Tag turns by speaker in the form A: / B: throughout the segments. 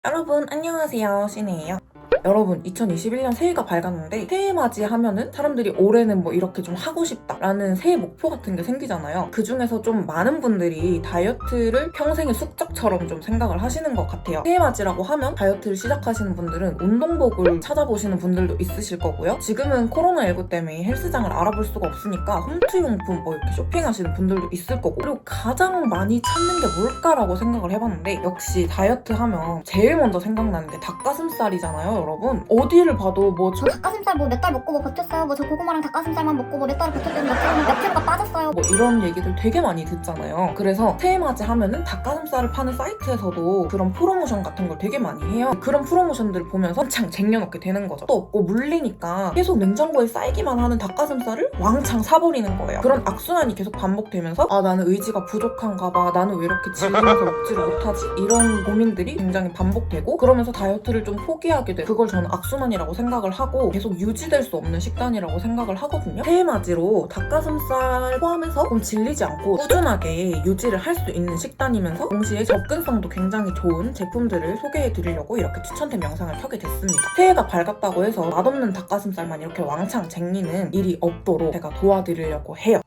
A: 여러분 안녕하세요, 신이에요. 여러분 2021년 새해가 밝았는데 새해 맞이하면은 사람들이 올해는 뭐 이렇게 좀 하고 싶다라는 새해 목표 같은 게 생기잖아요. 그 중에서 좀 많은 분들이 다이어트를 평생의 숙적처럼 좀 생각을 하시는 것 같아요. 새해 맞이라고 하면 다이어트를 시작하시는 분들은 운동복을 찾아보시는 분들도 있으실 거고요. 지금은 코로나19 때문에 헬스장을 알아볼 수가 없으니까 홈트용품 뭐 이렇게 쇼핑하시는 분들도 있을 거고, 그리고 가장 많이 찾는 게 뭘까라고 생각을 해봤는데 역시 다이어트 하면 제일 먼저 생각나는 게 닭가슴살이잖아요. 여러분 어디를 봐도 뭐
B: 저 닭가슴살 뭐 몇 달 먹고 뭐 버텼어요. 뭐 저 고구마랑 닭가슴살만 먹고 뭐 몇 달을 버텼더니 몇 킬로가 빠졌어요.
A: 뭐 이런 얘기들 되게 많이 듣잖아요. 그래서 새해 맞이 하면은 닭가슴살을 파는 사이트에서도 그런 프로모션 같은 걸 되게 많이 해요. 그런 프로모션들을 보면서 왕창 쟁여놓게 되는 거죠. 또 없고 물리니까 계속 냉장고에 쌓이기만 하는 닭가슴살을 왕창 사버리는 거예요. 그런 악순환이 계속 반복되면서 아, 나는 의지가 부족한가 봐, 나는 왜 이렇게 질려서 먹지를 못하지, 이런 고민들이 굉장히 반복되고, 그러면서 다이어트를 좀 포기하게 돼요. 그걸 저는 악순환이라고 생각을 하고 계속 유지될 수 없는 식단이라고 생각을 하거든요. 새해 맞이로 닭가슴살 포함해서 좀 질리지 않고 꾸준하게 유지를 할 수 있는 식단이면서 동시에 접근성도 굉장히 좋은 제품들을 소개해드리려고 이렇게 추천템 영상을 켜게 됐습니다. 새해가 밝았다고 해서 맛없는 닭가슴살만 이렇게 왕창 쟁이는 일이 없도록 제가 도와드리려고 해요.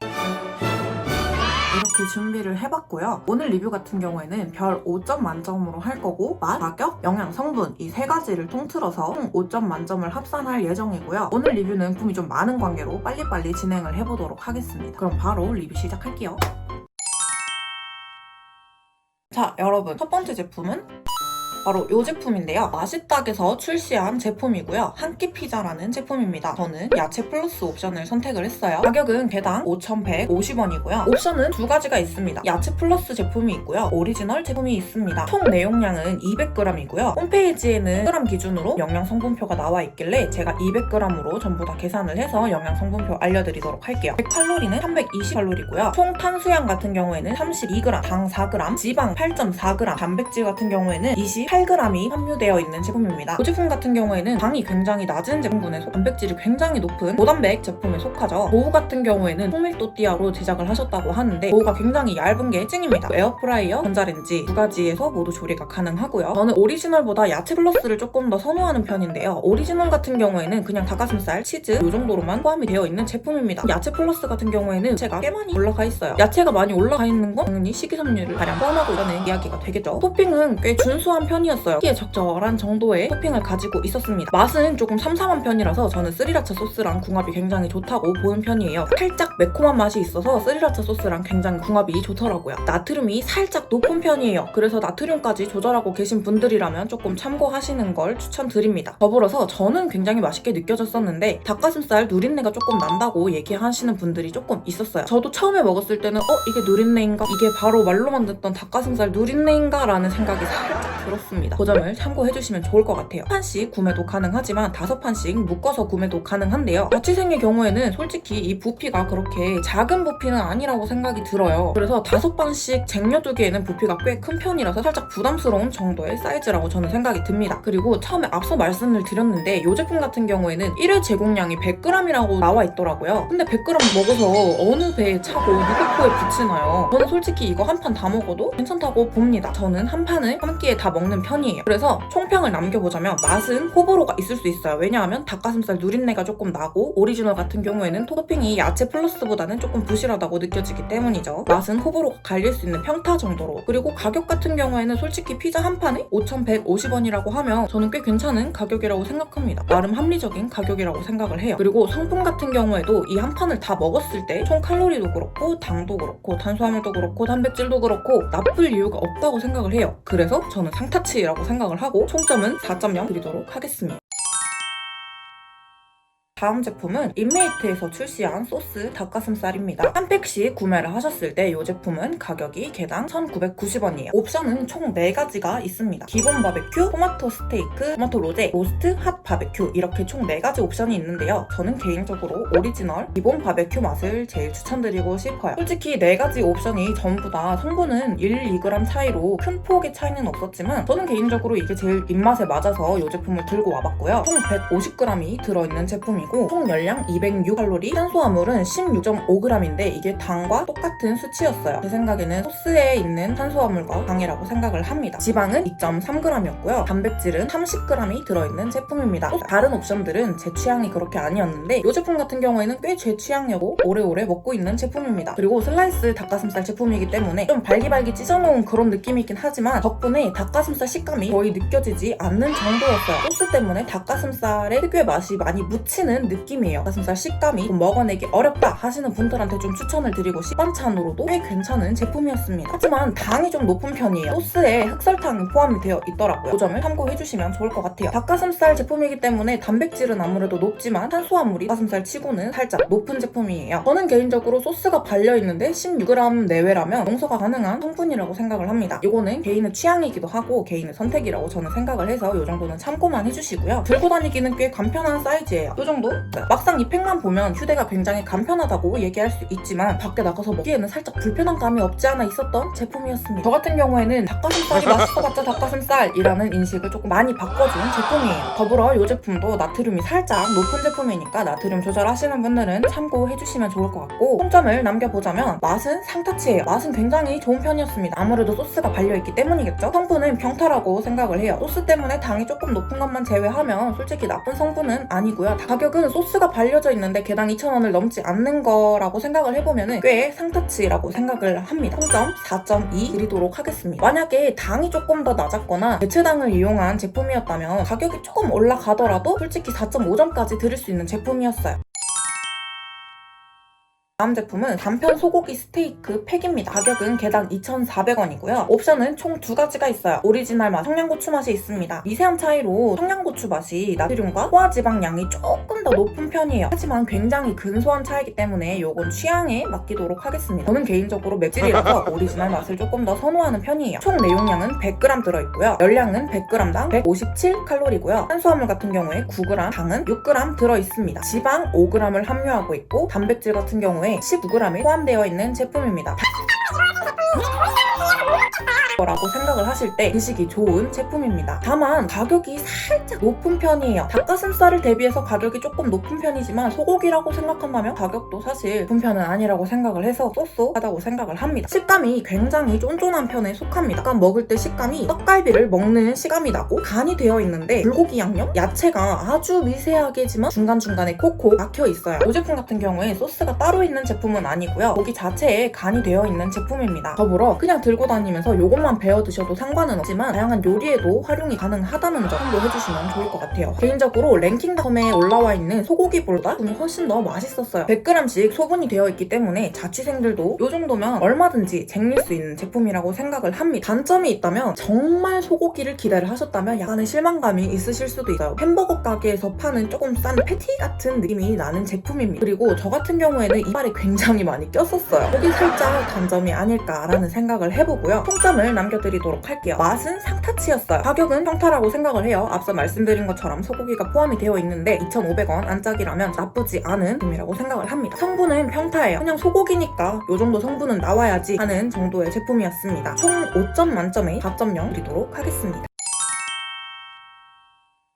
A: 이렇게 준비를 해봤고요. 오늘 리뷰 같은 경우에는 별 5점 만점으로 할 거고, 맛, 가격, 영양, 성분 이 세 가지를 통틀어서 총 5점 만점을 합산할 예정이고요. 오늘 리뷰는 품이 좀 많은 관계로 빨리빨리 진행을 해보도록 하겠습니다. 그럼 바로 리뷰 시작할게요. 자, 여러분 첫 번째 제품은 바로 이 제품인데요. 맛있닥에서 출시한 제품이고요. 한 끼 피자라는 제품입니다. 저는 야채 플러스 옵션을 선택을 했어요. 가격은 개당 5,150원이고요. 옵션은 두 가지가 있습니다. 야채 플러스 제품이 있고요. 오리지널 제품이 있습니다. 총 내용량은 200g이고요. 홈페이지에는 g 기준으로 영양 성분표가 나와 있길래 제가 200g으로 전부 다 계산을 해서 영양 성분표 알려드리도록 할게요. 100칼로리는 320칼로리고요. 총 탄수양 같은 경우에는 32g, 당 4g, 지방 8.4g, 단백질 같은 경우에는 28g이 함유되어 있는 제품입니다. 이 제품 같은 경우에는 당이 굉장히 낮은 제품군에 단백질이 굉장히 높은 고단백 제품에 속하죠. 도우 같은 경우에는 통밀도 띠아로 제작을 하셨다고 하는데 도우가 굉장히 얇은 게 찡입니다. 에어프라이어, 전자레인지 두 가지에서 모두 조리가 가능하고요. 저는 오리지널보다 야채 플러스를 조금 더 선호하는 편인데요. 오리지널 같은 경우에는 그냥 닭가슴살, 치즈 이 정도로만 포함이 되어 있는 제품입니다. 야채 플러스 같은 경우에는 야채가 꽤 많이 올라가 있어요. 야채가 많이 올라가 있는 건 당연히 식이섬유를 가량 포함하고 있다는 이야기가 되겠죠. 토핑은 꽤 준수한 편이었어요. 끼에 적절한 정도의 토핑을 가지고 있었습니다. 맛은 조금 삼삼한 편이라서 저는 스리라차 소스랑 궁합이 굉장히 좋다고 보는 편이에요. 살짝 매콤한 맛이 있어서 스리라차 소스랑 굉장히 궁합이 좋더라고요. 나트륨이 살짝 높은 편이에요. 그래서 나트륨까지 조절하고 계신 분들이라면 조금 참고하시는 걸 추천드립니다. 더불어서 저는 굉장히 맛있게 느껴졌었는데 닭가슴살 누린내가 조금 난다고 얘기하시는 분들이 조금 있었어요. 저도 처음에 먹었을 때는 이게 누린내인가? 이게 바로 말로만 듣던 닭가슴살 누린내인가? 라는 생각이 살짝 들었습니다. 그 점을 참고해주시면 좋을 것 같아요. 1판씩 구매도 가능하지만 5판씩 묶어서 구매도 가능한데요. 자취생의 경우에는 솔직히 이 부피가 그렇게 작은 부피는 아니라고 생각이 들어요. 그래서 5판씩 쟁여두기에는 부피가 꽤 큰 편이라서 살짝 부담스러운 정도의 사이즈라고 저는 생각이 듭니다. 그리고 처음에 앞서 말씀을 드렸는데 이 제품 같은 경우에는 1회 제공량이 100g이라고 나와 있더라고요. 근데 100g 먹어서 어느 배에 차고 누구 코에 붙이나요? 저는 솔직히 이거 한 판 다 먹어도 괜찮다고 봅니다. 저는 한 판을 한 끼에 다 먹는 편이에요. 그래서 총평을 남겨보자면 맛은 호불호가 있을 수 있어요. 왜냐하면 닭가슴살 누린내가 조금 나고 오리지널 같은 경우에는 토핑이 야채 플러스보다는 조금 부실하다고 느껴지기 때문이죠. 맛은 호불호가 갈릴 수 있는 평타 정도로. 그리고 가격 같은 경우에는 솔직히 피자 한 판에 5,150원이라고 하면 저는 꽤 괜찮은 가격이라고 생각합니다. 나름 합리적인 가격이라고 생각을 해요. 그리고 성분 같은 경우에도 이 한 판을 다 먹었을 때 총 칼로리도 그렇고 당도 그렇고 탄수화물도 그렇고 단백질도 그렇고 나쁠 이유가 없다고 생각을 해요. 그래서 저는 상타치라고 생각을 하고 총점은 4.0 드리도록 하겠습니다. 다음 제품은 인메이트에서 출시한 소스 닭가슴살입니다. 한 팩씩 구매를 하셨을 때 이 제품은 가격이 개당 1,990원이에요. 옵션은 총 4가지가 있습니다. 기본 바베큐, 토마토 스테이크, 토마토 로제, 로스트, 핫 바베큐 이렇게 총 4가지 옵션이 있는데요. 저는 개인적으로 오리지널 기본 바베큐 맛을 제일 추천드리고 싶어요. 솔직히 4가지 옵션이 전부 다 성분은 1, 2g 차이로 큰 폭의 차이는 없었지만 저는 개인적으로 이게 제일 입맛에 맞아서 이 제품을 들고 와봤고요. 총 150g이 들어있는 제품이고 제품이고 총 열량 206칼로리, 탄수화물은 16.5g인데 이게 당과 똑같은 수치였어요. 제 생각에는 소스에 있는 탄수화물과 당이라고 생각을 합니다. 지방은 2.3g이었고요. 단백질은 30g이 들어있는 제품입니다. 또 다른 옵션들은 제 취향이 그렇게 아니었는데 이 제품 같은 경우에는 꽤 제 취향이고 오래오래 먹고 있는 제품입니다. 그리고 슬라이스 닭가슴살 제품이기 때문에 좀 발기발기 찢어놓은 그런 느낌이긴 하지만 덕분에 닭가슴살 식감이 거의 느껴지지 않는 정도였어요. 소스 때문에 닭가슴살의 특유의 맛이 많이 묻히는 느낌이에요. 닭가슴살 식감이 좀 먹어내기 어렵다 하시는 분들한테 좀 추천을 드리고 식반찬으로도 꽤 괜찮은 제품이었습니다. 하지만 당이 좀 높은 편이에요. 소스에 흑설탕이 포함이 되어 있더라고요. 그 점을 참고해주시면 좋을 것 같아요. 닭가슴살 제품이기 때문에 단백질은 아무래도 높지만 탄수화물이 닭가슴살 치고는 살짝 높은 제품이에요. 저는 개인적으로 소스가 발려있는데 16g 내외라면 용서가 가능한 성분이라고 생각을 합니다. 이거는 개인의 취향이기도 하고 개인의 선택이라고 저는 생각을 해서 이 정도는 참고만 해주시고요. 들고 다니기는 꽤 간편한 사이즈예요. 이 정도? 막상 이 팩만 보면 휴대가 굉장히 간편하다고 얘기할 수 있지만 밖에 나가서 먹기에는 살짝 불편한 감이 없지 않아 있었던 제품이었습니다. 저 같은 경우에는 닭가슴살이 맛있어봤자 닭가슴살이라는 인식을 조금 많이 바꿔준 제품이에요. 더불어 이 제품도 나트륨이 살짝 높은 제품이니까 나트륨 조절하시는 분들은 참고해주시면 좋을 것 같고 총점을 남겨보자면 맛은 상타치예요. 맛은 굉장히 좋은 편이었습니다. 아무래도 소스가 발려있기 때문이겠죠? 성분은 평타라고 생각을 해요. 소스 때문에 당이 조금 높은 것만 제외하면 솔직히 나쁜 성분은 아니고요. 가격은 소스가 발려져 있는데 개당 2,000원을 넘지 않는 거라고 생각을 해보면 꽤 상타치라고 생각을 합니다. 총점 4.2 드리도록 하겠습니다. 만약에 당이 조금 더 낮았거나 대체당을 이용한 제품이었다면 가격이 조금 올라가더라도 솔직히 4.5점까지 드릴 수 있는 제품이었어요. 다음 제품은 단편 소고기 스테이크 팩입니다. 가격은 개당 2,400원이고요. 옵션은 총 두 가지가 있어요. 오리지널 맛, 청양고추 맛이 있습니다. 미세한 차이로 청양고추 맛이 나트륨과 포화지방량이 조금 더 높은 편이에요. 하지만 굉장히 근소한 차이기 때문에 이건 취향에 맡기도록 하겠습니다. 저는 개인적으로 맵찔이라서 오리지널 맛을 조금 더 선호하는 편이에요. 총 내용량은 100g 들어있고요. 열량은 100g당 157칼로리고요. 탄수화물 같은 경우에 9g, 당은 6g 들어있습니다. 지방 5g을 함유하고 있고 단백질 같은 경우에 19g이 포함되어 있는 제품입니다. 라고 생각을 하실 때 드시기 좋은 제품입니다. 다만 가격이 살짝 높은 편이에요. 닭가슴살을 대비해서 가격이 조금 높은 편이지만 소고기라고 생각한다면 가격도 사실 높은 편은 아니라고 생각을 해서 쏘쏘하다고 생각을 합니다. 식감이 굉장히 쫀쫀한 편에 속합니다. 약간 먹을 때 식감이 떡갈비를 먹는 식감이 나고 간이 되어 있는데 불고기 양념? 야채가 아주 미세하게지만 중간중간에 콕콕 막혀 있어요. 이 제품 같은 경우에 소스가 따로 있는 제품은 아니고요. 고기 자체에 간이 되어 있는 제품입니다. 더불어 그냥 들고 다니면서 요것만 베어 드셔도 상관은 없지만 다양한 요리에도 활용이 가능하다는 점 참고해주시면 좋을 것 같아요. 개인적으로 랭킹닷컴에 올라와 있는 소고기보다 제품이 훨씬 더 맛있었어요. 100g씩 소분이 되어 있기 때문에 자취생들도 이 정도면 얼마든지 쟁일 수 있는 제품이라고 생각을 합니다. 단점이 있다면 정말 소고기를 기대를 하셨다면 약간의 실망감이 있으실 수도 있어요. 햄버거 가게에서 파는 조금 싼 패티 같은 느낌이 나는 제품입니다. 그리고 저 같은 경우에는 이빨이 굉장히 많이 꼈었어요. 여기 살짝 단점이 아닐까라는 생각을 해보고요. 총점을 남겨드리도록 할게요. 맛은 상타치였어요. 가격은 평타라고 생각을 해요. 앞서 말씀드린 것처럼 소고기가 포함이 되어 있는데 2,500원 안짝이라면 나쁘지 않은 제품이라고 생각을 합니다. 성분은 평타예요. 그냥 소고기니까 이 정도 성분은 나와야지 하는 정도의 제품이었습니다. 총 5점 만점에 4.0 드리도록 하겠습니다.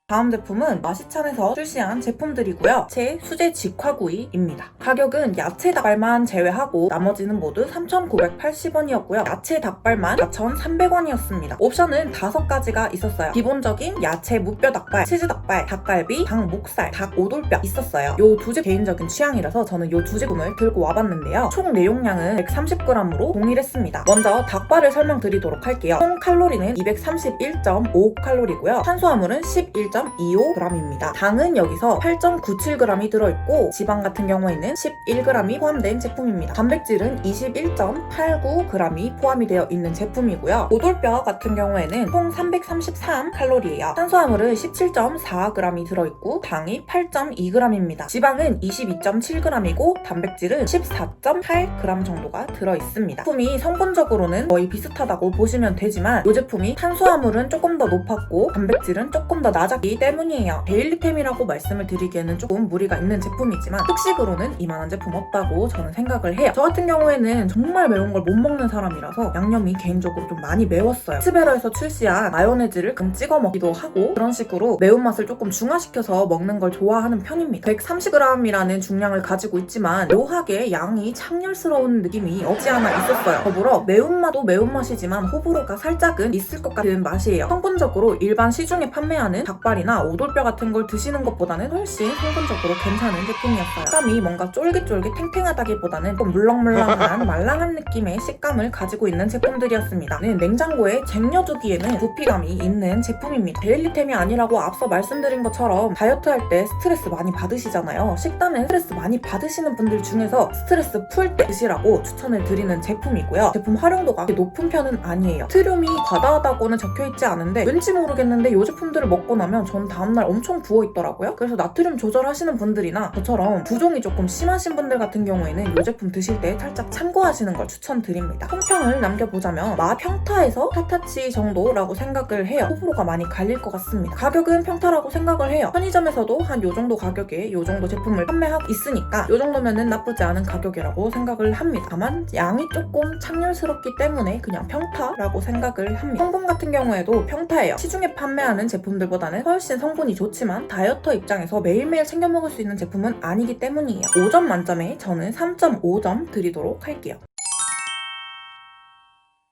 A: 다음 제품은 마시찬에서 출시한 제품들이고요. 제 수제 직화구이입니다. 가격은 야채 닭발만 제외하고 나머지는 모두 3,980원이었고요. 야채 닭발만 4,300원이었습니다. 옵션은 5가지가 있었어요. 기본적인 야채 무뼈 닭발, 치즈 닭발, 닭갈비, 닭 목살, 닭 오돌뼈 있었어요. 요 두 제품 개인적인 취향이라서 저는 요 두 제품을 들고 와봤는데요. 총 내용량은 130g으로 동일했습니다. 먼저 닭발을 설명드리도록 할게요. 총 칼로리는 231.5칼로리고요. 탄수화물은 11.25g입니다. 당은 여기서 8.97g이 들어있고 지방 같은 경우에는 11g이 포함된 제품입니다. 단백질은 21.89g이 포함이 되어 있는 제품이고요. 오돌뼈 같은 경우에는 총 333칼로리예요. 탄수화물은 17.4g이 들어있고 당이 8.2g입니다. 지방은 22.7g이고 단백질은 14.8g 정도가 들어있습니다. 제품이 성분적으로는 거의 비슷하다고 보시면 되지만 이 제품이 탄수화물은 조금 더 높았고 단백질은 조금 더 낮았기 이 때문이에요. 데일리템이라고 말씀을 드리기에는 조금 무리가 있는 제품이지만 특식으로는 이만한 제품 없다고 저는 생각을 해요. 저 같은 경우에는 정말 매운 걸 못 먹는 사람이라서 양념이 개인적으로 좀 많이 매웠어요. 스베러에서 출시한 마요네즈를 금 찍어 먹기도 하고 그런 식으로 매운맛을 조금 중화시켜서 먹는 걸 좋아하는 편입니다. 130g이라는 중량을 가지고 있지만 묘하게 양이 창렬스러운 느낌이 없지 않아 있었어요. 더불어 매운맛도 매운맛이지만 호불호가 살짝은 있을 것 같은 맛이에요. 성분적으로 일반 시중에 판매하는 닭발이나 오돌뼈 같은 걸 드시는 것보다는 훨씬 성분적으로 괜찮은 제품이었어요. 식감이 뭔가 쫄깃쫄깃 탱탱하다기보다는 좀 물렁물렁한 말랑한 느낌의 식감을 가지고 있는 제품들이었습니다. 냉장고에 쟁여두기에는 부피감이 있는 제품입니다. 데일리템이 아니라고 앞서 말씀드린 것처럼 다이어트 할 때 스트레스 많이 받으시잖아요. 식단에 스트레스 많이 받으시는 분들 중에서 스트레스 풀 때 드시라고 추천을 드리는 제품이고요. 제품 활용도가 높은 편은 아니에요. 트륨이 과다하다고는 적혀있지 않은데 왠지 모르겠는데 이 제품들을 먹고 나면 전 다음날 엄청 부어있더라고요. 그래서 나트륨 조절하시는 분들이나 저처럼 부종이 조금 심하신 분들 같은 경우에는 이 제품 드실 때 살짝 참고하시는 걸 추천드립니다. 총평을 남겨보자면 평타에서 타타치 정도라고 생각을 해요. 호불호가 많이 갈릴 것 같습니다. 가격은 평타라고 생각을 해요. 편의점에서도 한 요 정도 가격에 요 정도 제품을 판매하고 있으니까 요 정도면은 나쁘지 않은 가격이라고 생각을 합니다. 다만 양이 조금 창렬스럽기 때문에 그냥 평타라고 생각을 합니다. 성분 같은 경우에도 평타예요. 시중에 판매하는 제품들보다는 훨씬 성분이 좋지만 다이어터 입장에서 매일매일 챙겨 먹을 수 있는 제품은 아니기 때문이에요. 5점 만점에 저는 3.5점 드리도록 할게요.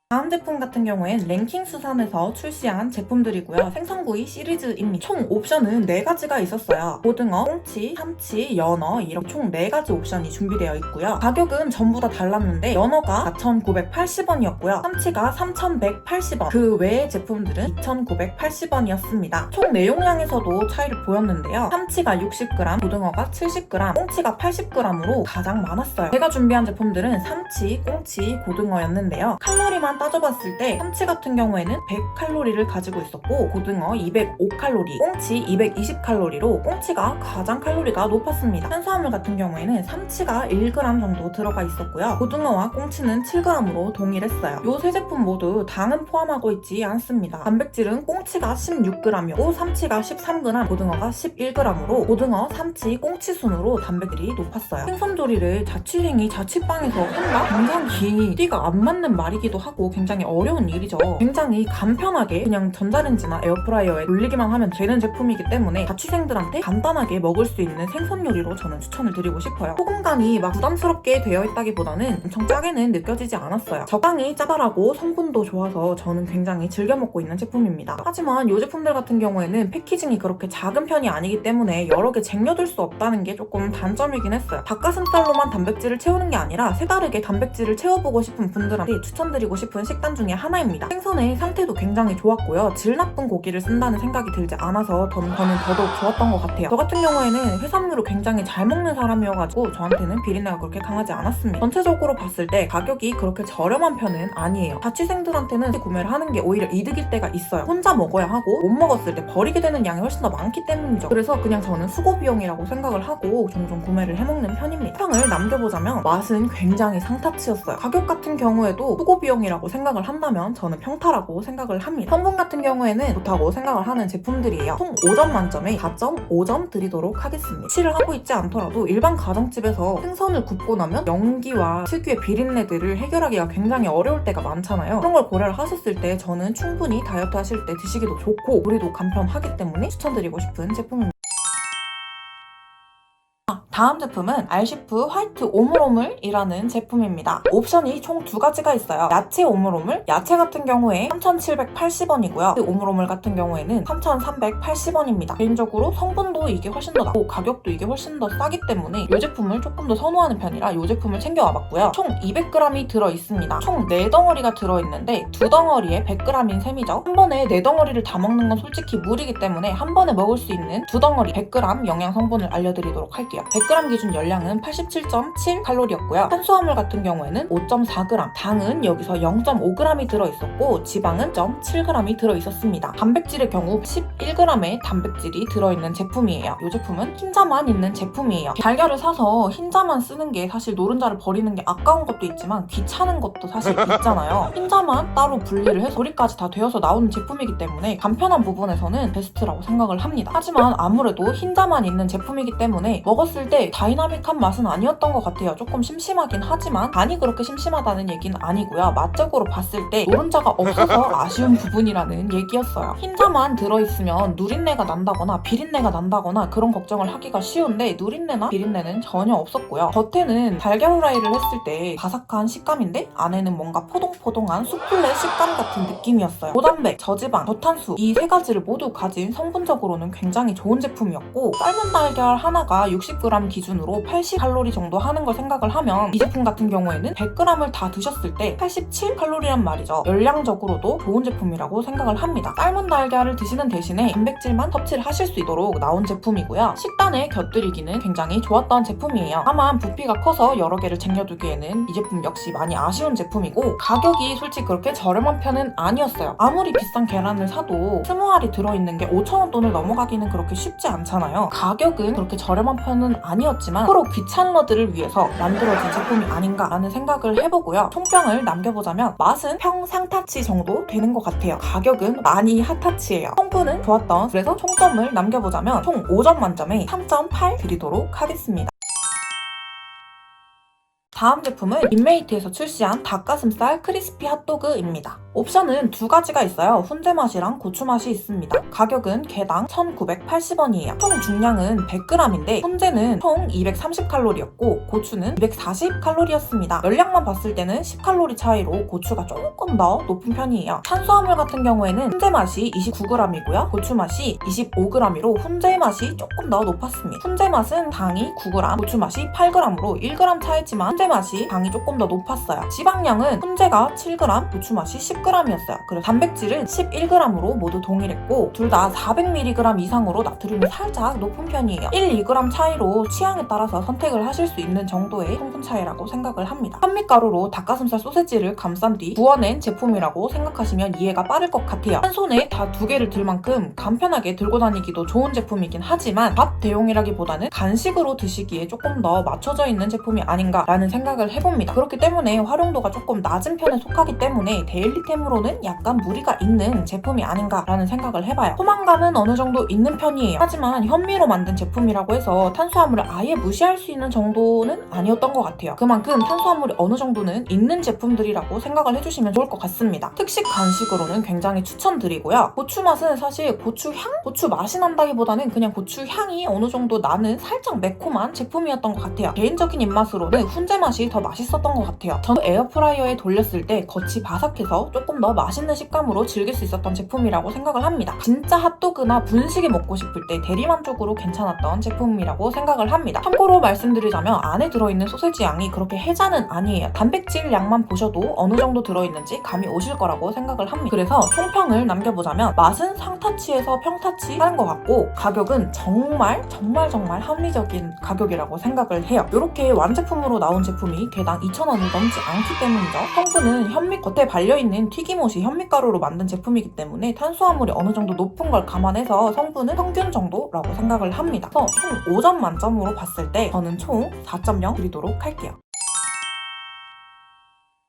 A: 다음 제품 같은 경우엔 랭킹 수산에서 출시한 제품들이고요. 생선구이 시리즈입니다. 총 옵션은 4가지가 있었어요. 고등어, 꽁치, 참치, 연어 이렇게 총 4가지 옵션이 준비되어 있고요. 가격은 전부 다 달랐는데 연어가 4,980원이었고요. 참치가 3,180원, 그 외의 제품들은 2,980원이었습니다. 총 내용량에서도 차이를 보였는데요. 참치가 60g, 고등어가 70g, 꽁치가 80g으로 가장 많았어요. 제가 준비한 제품들은 참치, 꽁치, 고등어였는데요. 칼로리만 따져봤을 때 참치 같은 경우에는 100칼로리를 가지고 있었고 고등어 205칼로리, 꽁치 220칼로리로 꽁치가 가장 칼로리가 높았습니다. 탄수화물 같은 경우에는 참치가 1g 정도 들어가 있었고요. 고등어와 꽁치는 7g으로 동일했어요. 이 세 제품 모두 당은 포함하고 있지 않습니다. 단백질은 꽁치가 16g이고 참치가 13g, 고등어가 11g으로 고등어, 참치, 꽁치 순으로 단백질이 높았어요. 생선조리를 자취생이 자취방에서 한다? 굉장히 띠가 안 맞는 말이기도 하고 굉장히 어려운 일이죠. 굉장히 간편하게 그냥 전자레인지나 에어프라이어에 돌리기만 하면 되는 제품이기 때문에 자취생들한테 간단하게 먹을 수 있는 생선 요리로 저는 추천을 드리고 싶어요. 소금간이 막 부담스럽게 되어 있다기보다는 엄청 짜게는 느껴지지 않았어요. 적당히 짜다라고 성분도 좋아서 저는 굉장히 즐겨 먹고 있는 제품입니다. 하지만 이 제품들 같은 경우에는 패키징이 그렇게 작은 편이 아니기 때문에 여러 개 쟁여둘 수 없다는 게 조금 단점이긴 했어요. 닭가슴살로만 단백질을 채우는 게 아니라 색다르게 단백질을 채워보고 싶은 분들한테 추천드리고 싶은 식단 중에 하나입니다. 생선의 상태도 굉장히 좋았고요. 질 나쁜 고기를 쓴다는 생각이 들지 않아서 저는 더더욱 좋았던 것 같아요. 저 같은 경우에는 해산물을 굉장히 잘 먹는 사람이어가지고 저한테는 비린내가 그렇게 강하지 않았습니다. 전체적으로 봤을 때 가격이 그렇게 저렴한 편은 아니에요. 자취생들한테는 구매를 하는 게 오히려 이득일 때가 있어요. 혼자 먹어야 하고 못 먹었을 때 버리게 되는 양이 훨씬 더 많기 때문이죠. 그래서 그냥 저는 수고 비용이라고 생각을 하고 종종 구매를 해먹는 편입니다. 평을 남겨보자면 맛은 굉장히 상타치였어요. 가격 같은 경우에도 수고 비용이라고 생각을 한다면 저는 평타라고 생각을 합니다. 성분 같은 경우에는 좋다고 생각을 하는 제품들이에요. 총 5점 만점에 4.5점 드리도록 하겠습니다. 치를 하고 있지 않더라도 일반 가정집에서 생선을 굽고 나면 연기와 특유의 비린내들을 해결하기가 굉장히 어려울 때가 많잖아요. 그런 걸 고려를 하셨을 때 저는 충분히 다이어트 하실 때 드시기도 좋고 요리도 간편하기 때문에 추천드리고 싶은 제품입니다. 다음 제품은 알시프 화이트 오물오물이라는 제품입니다. 옵션이 총 2가지가 있어요. 야채 오물오물, 야채 같은 경우에 3,780원이고요. 오물오물 같은 경우에는 3,380원입니다. 개인적으로 성분도 이게 훨씬 더 나고 가격도 이게 훨씬 더 싸기 때문에 이 제품을 조금 더 선호하는 편이라 이 제품을 챙겨와봤고요. 총 200g이 들어있습니다. 총 4덩어리가 들어있는데 2덩어리에 100g인 셈이죠. 한 번에 4덩어리를 다 먹는 건 솔직히 무리기 때문에 한 번에 먹을 수 있는 2덩어리 100g 영양 성분을 알려드리도록 할게요. 100g 기준 열량은 87.7칼로리였고요. 탄수화물 같은 경우에는 5.4g, 당은 여기서 0.5g이 들어있었고 지방은 0.7g이 들어있었습니다. 단백질의 경우 11g의 단백질이 들어있는 제품이에요. 이 제품은 흰자만 있는 제품이에요. 달걀을 사서 흰자만 쓰는 게 사실 노른자를 버리는 게 아까운 것도 있지만 귀찮은 것도 사실 있잖아요. 흰자만 따로 분리를 해서 조리까지 다 되어서 나오는 제품이기 때문에 간편한 부분에서는 베스트라고 생각을 합니다. 하지만 아무래도 흰자만 있는 제품이기 때문에 먹었을 때 다이나믹한 맛은 아니었던 것 같아요. 조금 심심하긴 하지만 간이 그렇게 심심하다는 얘기는 아니고요. 맛적으로 봤을 때 노른자가 없어서 아쉬운 부분이라는 얘기였어요. 흰자만 들어있으면 누린내가 난다거나 비린내가 난다거나 그런 걱정을 하기가 쉬운데 누린내나 비린내는 전혀 없었고요. 겉에는 달걀 후라이를 했을 때 바삭한 식감인데 안에는 뭔가 포동포동한 수플레 식감 같은 느낌이었어요. 고단백, 저지방, 저탄수 이 세 가지를 모두 가진 성분적으로는 굉장히 좋은 제품이었고 삶은 달걀 하나가 60g 기준으로 80칼로리 정도 하는 걸 생각을 하면 이 제품 같은 경우에는 100g을 다 드셨을 때 87칼로리란 말이죠. 열량적으로도 좋은 제품이라고 생각을 합니다. 삶은 달걀을 드시는 대신에 단백질만 섭취를 하실 수 있도록 나온 제품이고요. 식단에 곁들이기는 굉장히 좋았던 제품이에요. 다만 부피가 커서 여러 개를 쟁여두기에는 이 제품 역시 많이 아쉬운 제품이고 가격이 솔직히 그렇게 저렴한 편은 아니었어요. 아무리 비싼 계란을 사도 20알이 들어있는 게 5,000원 돈을 넘어가기는 그렇게 쉽지 않잖아요. 가격은 그렇게 저렴한 편은 아니었지만 프로 귀찮러들을 위해서 만들어진 제품이 아닌가라는 생각을 해보고요. 총평을 남겨보자면 맛은 평상타치 정도 되는 것 같아요. 가격은 많이 핫타치예요. 성분은 좋았던 그래서 총점을 남겨보자면 총 5점 만점에 3.8 드리도록 하겠습니다. 다음 제품은 인메이트에서 출시한 닭가슴살 크리스피 핫도그입니다. 옵션은 두 가지가 있어요. 훈제 맛이랑 고추 맛이 있습니다. 가격은 개당 1,980원이에요. 총 중량은 100g인데 훈제는 총 230칼로리였고 고추는 240칼로리였습니다. 열량만 봤을 때는 10칼로리 차이로 고추가 조금 더 높은 편이에요. 탄수화물 같은 경우에는 훈제 맛이 29g이고요. 고추 맛이 25g으로 훈제 맛이 조금 더 높았습니다. 훈제 맛은 당이 9g, 고추 맛이 8g으로 1g 차이지만 훈제 맛이 당이 조금 더 높았어요. 지방량은 훈제가 7g, 고추 맛이 10g이었어요. 그리고 단백질은 11g으로 모두 동일했고 둘 다 400mg 이상으로 나트륨이 살짝 높은 편이에요. 1, 2g 차이로 취향에 따라서 선택을 하실 수 있는 정도의 성분 차이라고 생각을 합니다. 현미가루로 닭가슴살 소세지를 감싼 뒤 구워낸 제품이라고 생각하시면 이해가 빠를 것 같아요. 한 손에 다 두 개를 들 만큼 간편하게 들고 다니기도 좋은 제품이긴 하지만 밥 대용이라기보다는 간식으로 드시기에 조금 더 맞춰져 있는 제품이 아닌가라는 생각을 해봅니다. 그렇기 때문에 활용도가 조금 낮은 편에 속하기 때문에 데일리템으로는 약간 무리가 있는 제품이 아닌가라는 생각을 해봐요. 포만감은 어느 정도 있는 편이에요. 하지만 현미로 만든 제품이라고 해서 탄수화물을 아예 무시할 수 있는 정도는 아니었던 것 같아요. 그만큼 탄수화물이 어느 정도는 있는 제품들이라고 생각을 해주시면 좋을 것 같습니다. 특식 간식으로는 굉장히 추천드리고요. 고추 맛은 사실 고추 향? 고추 맛이 난다기보다는 그냥 고추 향이 어느 정도 나는 살짝 매콤한 제품이었던 것 같아요. 개인적인 입맛으로는 훈제 맛이 더 맛있었던 것 같아요. 저는 에어프라이어에 돌렸을 때 겉이 바삭해서 조금 더 맛있는 식감으로 즐길 수 있었던 제품이라고 생각을 합니다. 진짜 핫도그나 분식이 먹고 싶을 때 대리만족으로 괜찮았던 제품이라고 생각을 합니다. 참고로 말씀드리자면 안에 들어있는 소세지 양이 그렇게 해자는 아니에요. 단백질 양만 보셔도 어느 정도 들어있는지 감이 오실 거라고 생각을 합니다. 그래서 총평을 남겨보자면 맛은 상타치에서 평타치 하는 것 같고 가격은 정말 합리적인 가격이라고 생각을 해요. 이렇게 완제품으로 나온 제품이 개당 2,000원을 넘지 않기 때문이죠. 성분은 현미 겉에 발려있는 튀김옷이 현미가루로 만든 제품이기 때문에 탄수화물이 어느 정도 높은 걸 감안해서 성분은 평균 정도라고 생각을 합니다. 그래서 총 5점 만점으로 봤을 때 저는 총 4.0 드리도록 할게요.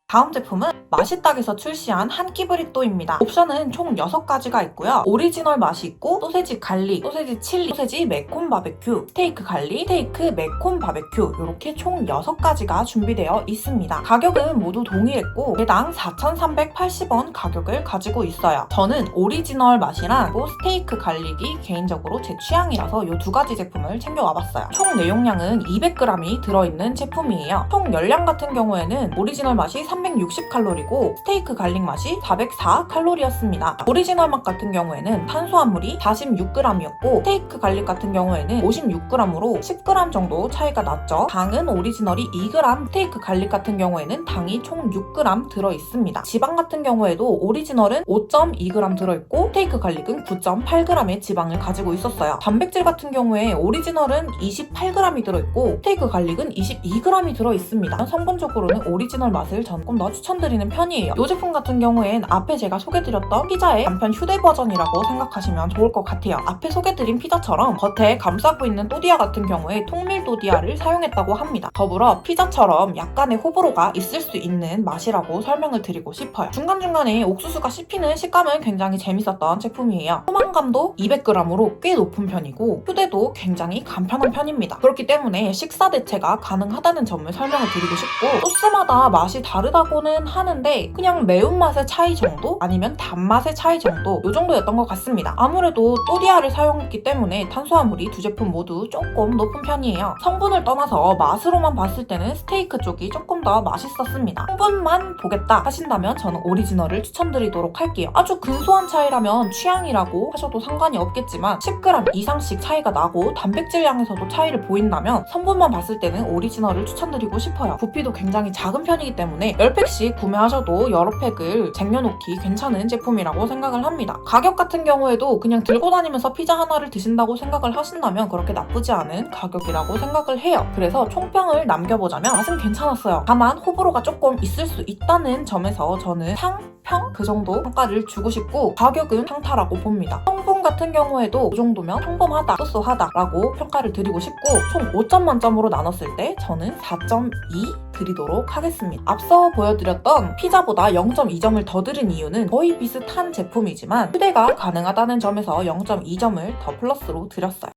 A: 다음 제품은 맛있닥에서 출시한 한끼브리또입니다. 옵션은 총 6가지가 있고요. 오리지널 맛이 있고 소세지 갈릭, 소세지 칠리, 소세지 매콤 바베큐, 스테이크 갈릭, 스테이크 매콤 바베큐 이렇게 총 6가지가 준비되어 있습니다. 가격은 모두 동일했고 개당 4,380원 가격을 가지고 있어요. 저는 오리지널 맛이랑 스테이크 갈릭이 개인적으로 제 취향이라서 이 두 가지 제품을 챙겨와봤어요. 총 내용량은 200g이 들어있는 제품이에요. 총 열량 같은 경우에는 오리지널 맛이 360칼로리고 스테이크 갈릭 맛이 404칼로리였습니다. 오리지널 맛 같은 경우에는 탄수화물이 46g이었고 스테이크 갈릭 같은 경우에는 56g으로 10g 정도 차이가 났죠. 당은 오리지널이 2g, 스테이크 갈릭 같은 경우에는 당이 총 6g 들어있습니다. 지방 같은 경우에도 오리지널은 5.2g 들어있고 스테이크 갈릭은 9.8g의 지방을 가지고 있었어요. 단백질 같은 경우에 오리지널은 28g이 들어있고 스테이크 갈릭은 22g이 들어있습니다. 성분적으로는 오리지널 맛을 조금 더 추천드리는 편이에요. 이 제품 같은 경우엔 앞에 제가 소개드렸던 피자의 간편 휴대 버전이라고 생각하시면 좋을 것 같아요. 앞에 소개드린 피자처럼 겉에 감싸고 있는 또디아 같은 경우에 통밀 또디아를 사용했다고 합니다. 더불어 피자처럼 약간의 호불호가 있을 수 있는 맛이라고 설명을 드리고 싶어요. 중간중간에 옥수수가 씹히는 식감은 굉장히 재밌었던 제품이에요. 포만감도 200g으로 꽤 높은 편이고 휴대도 굉장히 간편한 편입니다. 그렇기 때문에 식사 대체가 가능하다는 점을 설명을 드리고 싶고 소스마다 맛이 다르다고는 하는데 그냥 매운맛의 차이 정도? 아니면 단맛의 차이 정도? 이 정도였던 것 같습니다. 아무래도 또디아를 사용했기 때문에 탄수화물이 두 제품 모두 조금 높은 편이에요. 성분을 떠나서 맛으로만 봤을 때는 스테이크 쪽이 조금 더 맛있었습니다. 성분만 보겠다 하신다면 저는 오리지널을 추천드리도록 할게요. 아주 근소한 차이라면 취향이라고 하셔도 상관이 없겠지만 10g 이상씩 차이가 나고 단백질량에서도 차이를 보인다면 성분만 봤을 때는 오리지널을 추천드리고 싶어요. 부피도 굉장히 작은 편이기 때문에 10팩씩 구매하셔도 여러 팩을 쟁여놓기 괜찮은 제품이라고 생각을 합니다. 가격 같은 경우에도 그냥 들고 다니면서 피자 하나를 드신다고 생각을 하신다면 그렇게 나쁘지 않은 가격이라고 생각을 해요. 그래서 총평을 남겨보자면 맛은 괜찮았어요. 다만 호불호가 조금 있을 수 있다는 점에서 저는 상평? 그 정도 평가를 주고 싶고 가격은 상타라고 봅니다. 성분 같은 경우에도 이 정도면 평범하다, 쏘쏘하다라고 평가를 드리고 싶고 총 5점 만점으로 나눴을 때 저는 4.2 드리도록 하겠습니다. 앞서 보여드렸던 피자보다 0.2점을 더 들은 이유는 거의 비슷한 제품이지만 휴대가 가능하다는 점에서 0.2점을 더 플러스로 드렸어요.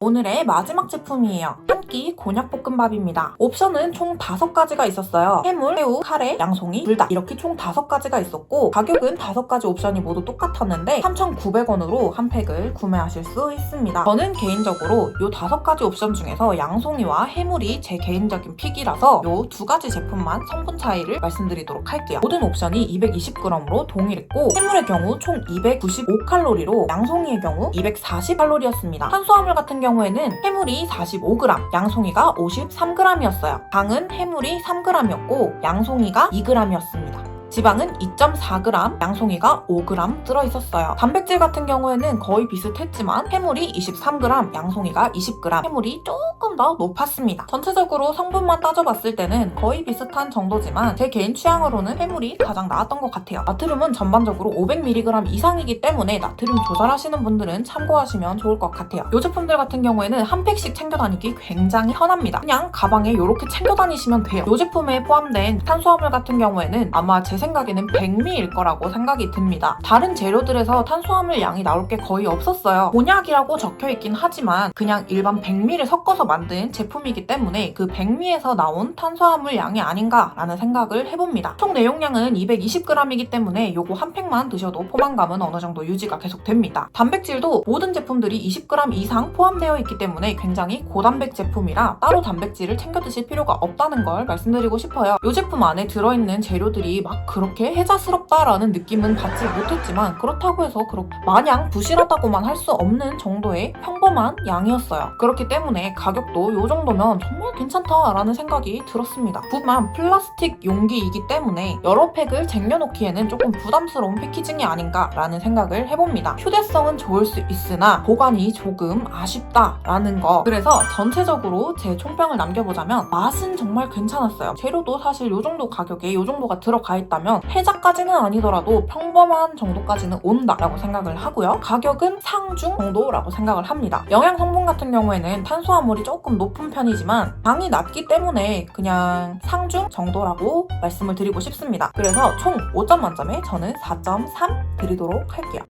A: 오늘의 마지막 제품이에요. 한 끼 곤약볶음밥입니다. 옵션은 총 5가지가 있었어요. 해물, 새우, 카레, 양송이, 불닭 이렇게 총 5가지가 있었고 가격은 5가지 옵션이 모두 똑같았는데 3,900원으로 한 팩을 구매하실 수 있습니다. 저는 개인적으로 이 5가지 옵션 중에서 양송이와 해물이 제 개인적인 픽이라서 이 2가지 제품만 성분 차이를 말씀드리도록 할게요. 모든 옵션이 220g으로 동일했고 해물의 경우 총 295칼로리로 양송이의 경우 240칼로리였습니다. 탄수화물 같은 경우에는 해물이 45g, 양송이가 53g이었어요. 당은 해물이 3g이었고 양송이가 2g이었습니다. 지방은 2.4g, 양송이가 5g 들어있었어요. 단백질 같은 경우에는 거의 비슷했지만 해물이 23g, 양송이가 20g, 해물이 조금 더 높았습니다. 전체적으로 성분만 따져봤을 때는 거의 비슷한 정도지만 제 개인 취향으로는 해물이 가장 나았던 것 같아요. 나트륨은 전반적으로 500mg 이상이기 때문에 나트륨 조절하시는 분들은 참고하시면 좋을 것 같아요. 이 제품들 같은 경우에는 한 팩씩 챙겨 다니기 굉장히 편합니다. 그냥 가방에 이렇게 챙겨 다니시면 돼요. 이 제품에 포함된 탄수화물 같은 경우에는 아마 제 생각에는 백미일 거라고 생각이 듭니다. 다른 재료들에서 탄수화물 양이 나올 게 거의 없었어요. 곤약이라고 적혀있긴 하지만 그냥 일반 백미를 섞어서 만든 제품이기 때문에 그 백미에서 나온 탄수화물 양이 아닌가라는 생각을 해봅니다. 총 내용량은 220g이기 때문에 요거 한 팩만 드셔도 포만감은 어느 정도 유지가 계속 됩니다. 단백질도 모든 제품들이 20g 이상 포함되어 있기 때문에 굉장히 고단백 제품이라 따로 단백질을 챙겨 드실 필요가 없다는 걸 말씀드리고 싶어요. 이 제품 안에 들어있는 재료들이 막 그렇게 해자스럽다라는 느낌은 받지 못했지만 그렇다고 해서 마냥 부실하다고만 할 수 없는 정도의 평범한 양이었어요. 그렇기 때문에 가격도 이 정도면 정말 괜찮다라는 생각이 들었습니다. 다만 플라스틱 용기이기 때문에 여러 팩을 쟁여놓기에는 조금 부담스러운 패키징이 아닌가라는 생각을 해봅니다. 휴대성은 좋을 수 있으나 보관이 조금 아쉽다라는 거. 그래서 전체적으로 제 총평을 남겨보자면 맛은 정말 괜찮았어요. 재료도 사실 이 정도 가격에 이 정도가 들어가 있다면 해자까지는 아니더라도 평범한 정도까지는 온다라고 생각을 하고요. 가격은 상중 정도라고 생각을 합니다. 영양 성분 같은 경우에는 탄수화물이 조금 높은 편이지만 당이 낮기 때문에 그냥 상중 정도라고 말씀을 드리고 싶습니다. 그래서 총 5점 만점에 저는 4.3 드리도록 할게요.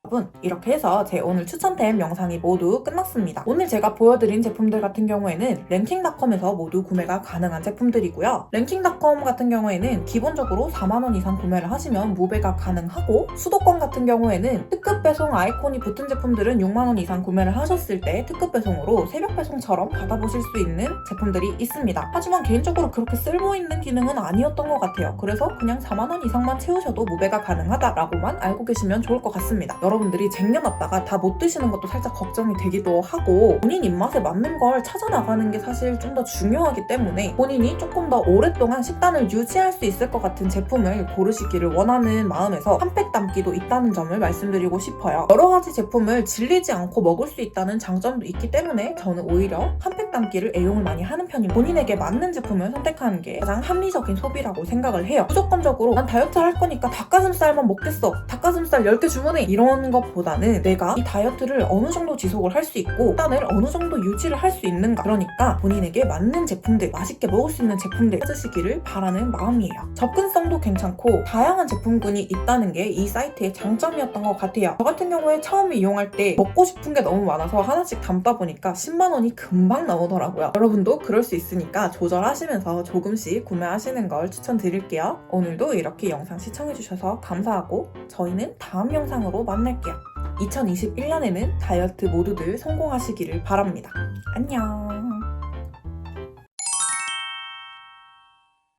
A: 여러분, 이렇게 해서 제 오늘 추천템 영상이 모두 끝났습니다. 오늘 제가 보여드린 제품들 같은 경우에는 랭킹닷컴에서 모두 구매가 가능한 제품들이고요. 랭킹닷컴 같은 경우에는 기본적으로 4만원 이상 구매를 하시면 무배가 가능하고, 수도권 같은 경우에는 특급 배송 아이콘이 붙은 제품들은 6만원 이상 구매를 하셨을 때 특급 배송으로 새벽 배송처럼 받아보실 수 있는 제품들이 있습니다. 하지만 개인적으로 그렇게 쓸모있는 기능은 아니었던 것 같아요. 그래서 그냥 4만원 이상만 채우셔도 무배가 가능하다라고만 알고 계시면 좋을 것 같습니다. 여러분들이 쟁여놨다가 다 못 드시는 것도 살짝 걱정이 되기도 하고, 본인 입맛에 맞는 걸 찾아나가는 게 사실 좀 더 중요하기 때문에 본인이 조금 더 오랫동안 식단을 유지할 수 있을 것 같은 제품을 고르시기를 원하는 마음에서 한 팩 담기도 있다는 점을 말씀드리고 싶어요. 여러 가지 제품을 질리지 않고 먹을 수 있다는 장점도 있기 때문에 저는 오히려 한 팩 담기를 애용을 많이 하는 편입니다. 본인에게 맞는 제품을 선택하는 게 가장 합리적인 소비라고 생각을 해요. 무조건적으로 난 다이어트 할 거니까 닭가슴살만 먹겠어, 닭가슴살 10개 주문해, 이런 것보다는 내가 이 다이어트를 어느 정도 지속을 할 수 있고 식단을 어느 정도 유지를 할 수 있는가, 그러니까 본인에게 맞는 제품들, 맛있게 먹을 수 있는 제품들 찾으시기를 바라는 마음이에요. 접근성도 괜찮고 다양한 제품군이 있다는 게 이 사이트의 장점이었던 것 같아요. 저 같은 경우에 처음 이용할 때 먹고 싶은 게 너무 많아서 하나씩 담다 보니까 10만원이 금방 나오더라고요. 여러분도 그럴 수 있으니까 조절하시면서 조금씩 구매하시는 걸 추천드릴게요. 오늘도 이렇게 영상 시청해주셔서 감사하고 저희는 다음 영상으로 만날게요. 2021년에는 다이어트 모두들 성공하시기를 바랍니다. 안녕.